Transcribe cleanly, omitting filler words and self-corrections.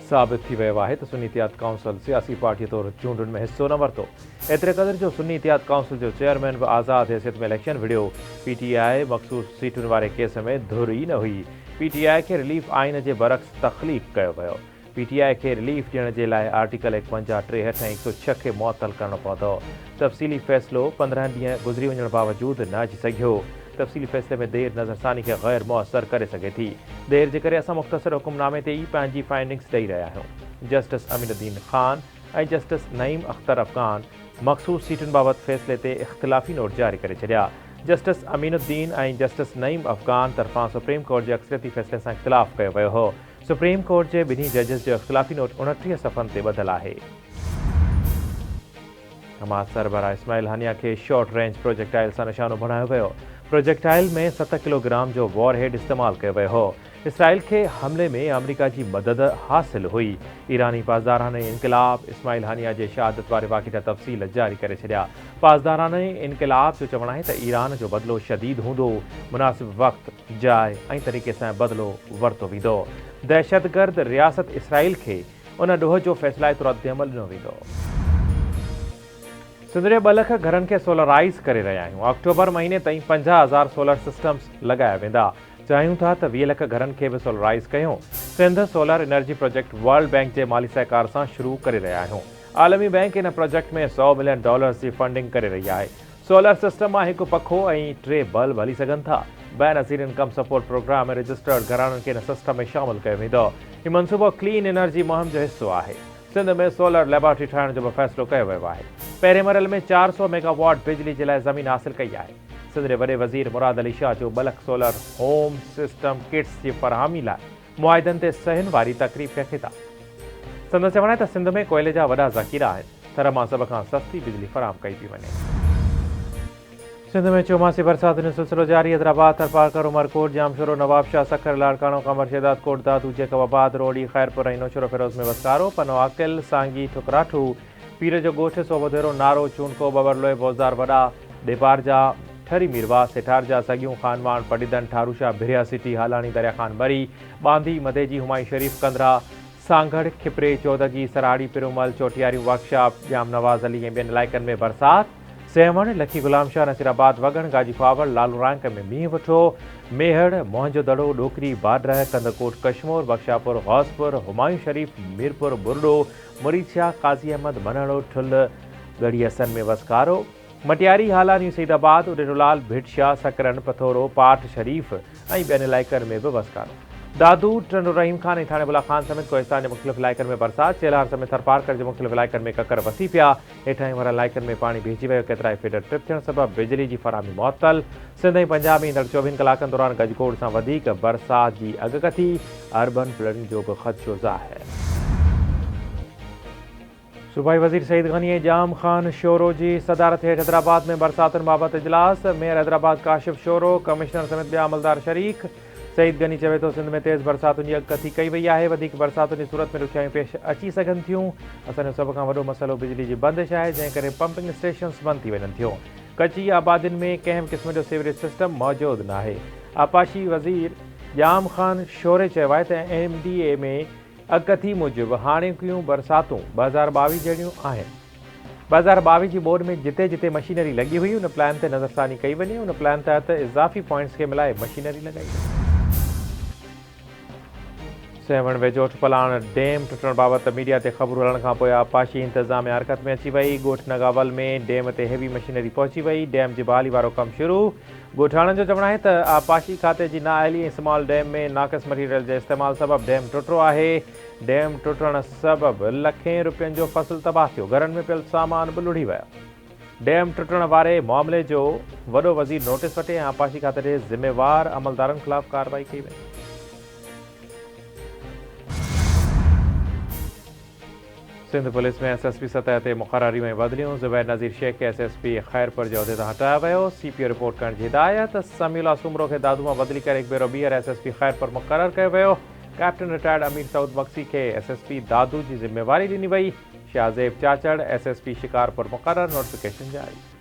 साबित थी वियो आहे त सुन्नी इतिहाद काउंसिल सियासी पार्टी तौर चूंडुनि में हिस्सो न वरितो। एतिरे क़दुरु जो सुन्नी इतिहाद काउंसिल जो चेयरमैन भी आज़ाद हैसियत में इलेक्शन विढ़ियो। PTI मखसूस सीटुनि वारे केस में धुर ई न हुई। PTI खे रिलीफ आइन जे बरक्स तख़लीक़ कयो वियो। PTI खे रिलीफ ॾियण जे लाइ आर्टिकल 51, 63 ऐं 106 खे मुअतल करणो पवंदो। तफ़सीली फ़ैसिलो 15 ॾींहं गुज़री वञण बावजूदि न अची सघियो। तफ़सीली फ़ैसिले में देर नज़रसानी खे गैर मुअसर करे सघे थी। देर जे करे असां मुख़्तसर हुकुमनामे ते ई पंहिंजी फाइंडिंग्स ॾेई रहिया आहियूं। जस्टिस अमीनुद्दीन ख़ान ऐं जस्टिस नईम अख्तर अफ़गान मखसूस सीटुनि बाबति फ़ैसिले ते इख़्तिलाफ़ी नोट जारी करे छॾिया। जस्टिस अमीनुद्दीन ऐं जस्टिस नईम अफ़गान तरफ़ां सुप्रीम कोर्ट जे अक्सरियती फ़ैसिले सां इख़्तिलाफ़ कयो वियो हो। सुप्रीम कोर्ट जे ॿिन्ही जजिस जो इख़्तिलाफ़ी नोट 29 सफ़नि ते ॿधलु आहे। हमास सरबराह इस्माइल हानिया खे शॉर्ट रेंज प्रोजेक्टाइल सां निशानो बणायो वियो। प्रोजेक्टाइल में 7 किलोग्राम जो वॉरहेड इस्तेमालु कयो वियो हो। इसराइल खे हमले में अमरीका जी मदद हासिल हुई। ईरानी पासदाराने इनक़िलाब इस्माइल हानिया जे शहादत वारे वाक़े जा तफ़सील जारी करे छॾिया। पासदाराने इनक़िलाब जो चवणु आहे त ईरान जो बदिलो शदीद हूंदो, मुनासिब वक़्त, जाइ ऐं तरीक़े सां बदिलो वरितो वेंदो। दहशतगर्द रियासत इसराइल खे उन ॾोह जो फ़ैसिलाइतो रद्दअमल ॾिनो वेंदो। सिंधु 2 लख घरनि खे सोलराइज़ करे रहिया आहियूं। अक्टूबर महीने ताईं 50,000 सोलर सिस्टम्स लॻाया वेंदा। चाहियूं था त 20 लख घरनि खे बि सोलराइज़ कयूं। Sindh solar energy project world bank जे माली सहकार सां शुरू करे रहिया आहियूं। आलमी बैंक इन प्रोजेक्ट में $100 मिलियन जी फंडिंग करे रही आहे। सोलर सिस्टम मां हिकु पखो ऐं 3 बल्ब हली सघनि था। बेनज़ीर इनकम सपोर्ट प्रोग्राम में रजिस्टर्ड घराणनि खे इन सिस्टम में शामिल कयो वेंदो। हीउ मंसूबो क्लीन एनर्जी मुहिम जो हिसो आहे। सिंध में सोलर लेबोरेटरी ठाहिण जो बि फ़ैसिलो कयो वियो आहे। पहिरें मरहले में 400 मेगावाट बिजली जे लाइ ज़मीन हासिल कई आहे। सिंध जे वॾे वज़ीर मुराद अली शाह जो 2 लख सोलर होम सिस्टम किट्स जी फ़रहामी लाइ मुआहिदनि ते सहन वारी तक़रीब खे ख़िताब। संदसि चवणु आहे त सिंध में कोयले जा वॾा ज़ख़ीरा आहिनि। थर मां सभ खां सस्ती बिजली फ़राहम कई थी वञे। सिंध में चौमासी बरसातुनि जो सिलसिलो जारी। हैदराबाद थरपारकर उमरकोट जामशोरो नवाबशाह सखर लाड़काणो कमर शेदात कोट दादू जेकबाबाद रोडी ख़ैरपुर ऐं नौशरो फिरोज़ में वसकारो पनो आकिल सांगी ठुकराठू पीर जो ॻोठ सोबधेरो नारो चूनको बबरलोए बोज़ार वॾा डेपारजा ठरी मीरवा सेठारजा सगियूं खानवान पडीदन ठारूशा भिरिया सिटी हालाणी दरिया खान बरी बांदी मदेजी हुमायूं शरीफ कंदरा सांगड़ खिपरे चौदगी सराड़ी पिरुमल चोटियारियूं वर्कशॉप जाम नवाज़ अली ऐं ॿियनि इलाइक़नि में बरसाति। सेवण लखी गुलाम शाह नसीराबाद वगण गाजी फावर लालू रांक में मींहुं वठो। मेहड़ मोहंजो दड़ो डोकरी बाडर कंदकोट कशमोर बख्शापुर गौसपुर हुमायूं शरीफ मीरपुर बुरडो मुरीछा काज़ी अहमद मनड़ो ठुल गढ़ियसन में वसकारो। मटियारी हालानी सईदाबाद उडेरोलाल भिटशाह सकरन पथोरो पाठ शरीफ ऐं ॿियनि इलाइक़नि में बि वसकारो। दादू टंडो रहीम खान ऐं थाणे बुला खान समेत कोहिस्तान जे मुख़्तलिफ़ इलाइक़नि में बरसाति। चेलार समेत थरपारकर जे मुख़्तलिफ़ इलाइक़नि में ककर वसी पिया। हेठां वारा इलाइक़नि में पाणी भीजी वियो। केतिरा फीडर ट्रिप थियण सबबि बिजली जी फ़राहमी मुअतल। सिंध ऐं पंजाब में ईंदड़ 24 कलाकनि दौरान गजगोड़ सां वधीक बरसाति जी अॻकथी। अर्बन फ्लडिंग जो बि ख़दशो ज़ाहिर। सूबाई वज़ीर सईद गनी ऐं जाम खान शोरो जी सदारत हेठि हैदराबाद में बरसातुनि बाबति इजलास। Mayor Hyderabad Kashif sorrow commissioner समेत ॿिया अमलदार शरीक। सईद गनी चवे थो सिंध में तेज़ बरसातुनि जी अॻकथी कई वई आहे। वधीक बरसातुनि जी सूरत में ॾुखियायूं पेश अची सघनि थियूं। असांजो सभ खां वॾो मसइलो बिजली जी बंदिश आहे, जंहिं करे पंपिंग स्टेशन्स बंदि थी वञनि थियूं। कची आबादियुनि में कंहिं क़िस्म जो सीवरेज सिस्टम मौजूदु न आहे। आपाशी वज़ीर जाम खान शोरे चयो आहे त MDA में अॻकथी मूजिबि हाणोकियूं बरसातूं 2022 जहिड़ियूं आहिनि। 2022 जी बोर्ड में जिते जिते मशीनरी लॻी हुई उन प्लान ते नज़रसानी कई वञे। उन प्लान तहत इज़ाफ़ी पॉइंट्स खे मिलाए मशीनरी लॻाई वञे। सेवण वेझो ठुपलाण डैम टुटण बाबति मीडिया ते ख़बरूं हलण खां पोइ आपाशी इंतिज़ामिया हरकत में अची वई। ॻोठ नगावल में डैम ते हेवी मशीनरी पहुची वई। डैम जी बहाली वारो कमु शुरू। ॻोठाणनि जो चवणु आहे त आपाशी खाते जी नाअहली ऐं स्मॉल डैम में नाक़िस मटीरियल जे इस्तेमालु सबबि डैम टुटो आहे। डैम टुटण सबबि लखें रुपयनि जो फ़सुलु तबाह थियो। घरनि में पियल सामान बि लुढ़ी विया। डैम टुटण वारे मामले जो वॾो वज़ीर नोटिस वठे ऐं आपाशी खाते जे ज़िम्मेवार अमलदारनि ख़िलाफ़ कार्रवाई कई वञे। सिंध पुलिस में SSP सतह ते मुक़ररियूं ऐं बदिलियूं। ज़ुबैर नज़ीर शेख खे SSP ख़ैरपुर जे उहिदे तां हटायो वियो। CPO रिपोर्ट करण जी हिदायत। समीउल्ला सुमरो खे दादू मां बदिली करे हिकु भेरो ॿीहर SSP ख़ैरपुर मुक़ररु कयो वियो। कैप्टन रिटायर्ड अमीर सऊद बक्सी खे SSP दादू जी ज़िम्मेवारी ॾिनी वई। शाहज़ेब चाचड़ SSP शिकारपुर मुक़ररु। नोटिफिकेशन जारी।